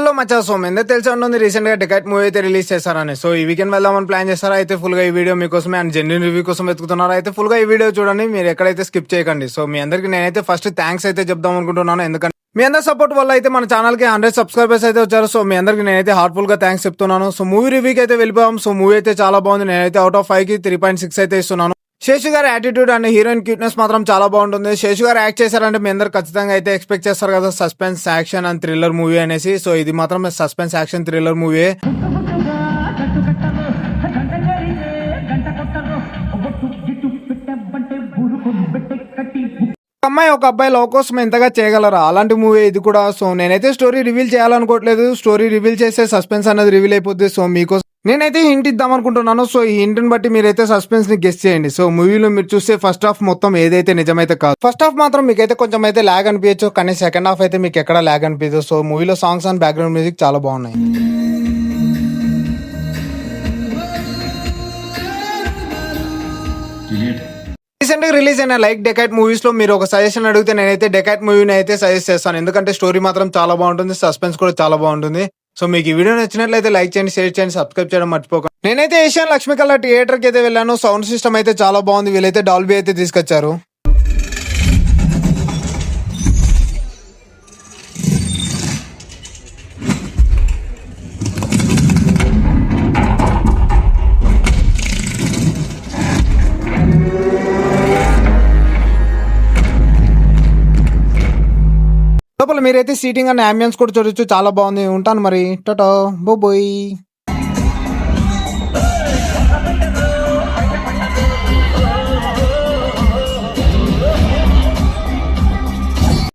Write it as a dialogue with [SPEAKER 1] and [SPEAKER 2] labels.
[SPEAKER 1] Hello మచ్చా, so మీద తెలిసి ఉంటుంది రీసెంట్ గా డెకాట్ మూవీ అయితే రిలీజ్ చేశారని. సో ఈ వీకెండ్ వెళ్దామని ప్లాన్ చేస్తారా అయితే ఫుల్ గా ఈ వీడియో మీకోసమే అండ్ జెన్యున్ రివ్యూ కోసం వెతుకుతున్నారా అయితే ఫుల్ గా ఈ వీడియో చూడండి, మీరు ఎక్కడైతే స్కిప్ చేయకండి. సో మీ అందరికి నేనైతే ఫస్ట్ థ్యాంక్స్ అయితే చెప్దాం అనుకుంటున్నాను, ఎందుకంటే మీ అందరి సపోర్ట్ వల్ల అయితే మన ఛానల్ కి 100 సబ్స్క్రైబర్స్ అయితే వచ్చారు. సో మీ అందరికి నేనైతే హార్ట్ఫుల్ గా థ్యాంక్స్ చెప్తున్నాను. సో మూవీ రివ్యూకి అయితే వెళ్ళిపోయాం. సో మూవీ అయితే చాలా బాగుంది. నేనైతే అవుట్ ఆఫ్ 5 కి 3.6 అయితే ఇస్తున్నాను. శేషు గారి యాటిట్యూడ్ అండ్ హీరోయిన్ క్యూట్నెస్ మాత్రం చాలా బాగుంటుంది. శేషు గారు యాక్ట్ చేశారంటే మీ అందరు ఖచ్చితంగా అయితే ఎక్స్పెక్ట్ చేస్తారు కదా, suspense action and thriller movie అనేసి. సో ఇది మాత్రం సస్పెన్స్ యాక్షన్ థ్రిల్లర్ మూవీ. ఒక అబ్బాయి లవ్ కోసం ఎంతగా చేయగలరా, అలాంటి మూవీ ఇది కూడా. సో నేనైతే స్టోరీ రివీల్ చేయాలనుకోవట్లేదు. స్టోరీ రివీల్ చేస్తే సస్పెన్స్ అనేది రివీల్ అయిపోద్ది. సో మీకోసం నేనైతే హింట్ ఇద్దాం అనుకుంటున్నాను. సో ఈ హింట్ ని బట్టి మీరైతే సస్పెన్స్ ని గెస్ చేయండి. సో మూవీలో మీరు చూస్తే ఫస్ట్ హాఫ్ మొత్తం ఏదైతే నిజమైతే కాదు. ఫస్ట్ హాఫ్ మాత్రం మీకైతే కొంచెం అయితే లాగ్ అనిపించచ్చు, కానీ సెకండ్ హాఫ్ అయితే మీకు ఎక్కడ లాగ్ అనిపించదు. సో మూవీలో సాంగ్స్ అండ్ బ్యాక్గ్రౌండ్ మ్యూజిక్ చాలా బాగున్నాయి. రీసెంట్ గా రిలీజ్ అయిన లైక్ డెకాట్ మూవీస్ లో మీరు ఒక సజెషన్ అడిగితే నేనైతే డెకాట్ మూవీని అయితే సజెస్ట్ చేస్తాను, ఎందుకంటే స్టోరీ మాత్రం చాలా బాగుంటుంది, సస్పెన్స్ కూడా చాలా బాగుంటుంది. సో మీకు ఈ వీడియో నచ్చినట్లయితే లైక్ చేయండి, షేర్ చేయండి, సబ్స్క్రైబ్ చేయడం మర్చిపోకండి. నేనైతే ఏషియన్ లక్ష్మీ కళ థియేటర్ కి అయితే వెళ్ళాను. సౌండ్ సిస్టమ్ అయితే చాలా బాగుంది. వీళ్ళైతే డాల్బీ అయితే తీసుకొచ్చారు. లోపల మీరైతే సీటింగ్ అండ్ అంబియన్స్ కూడా చూడొచ్చు, చాలా బాగుంది. ఉంటాను మరి, టాటా, బోయ్.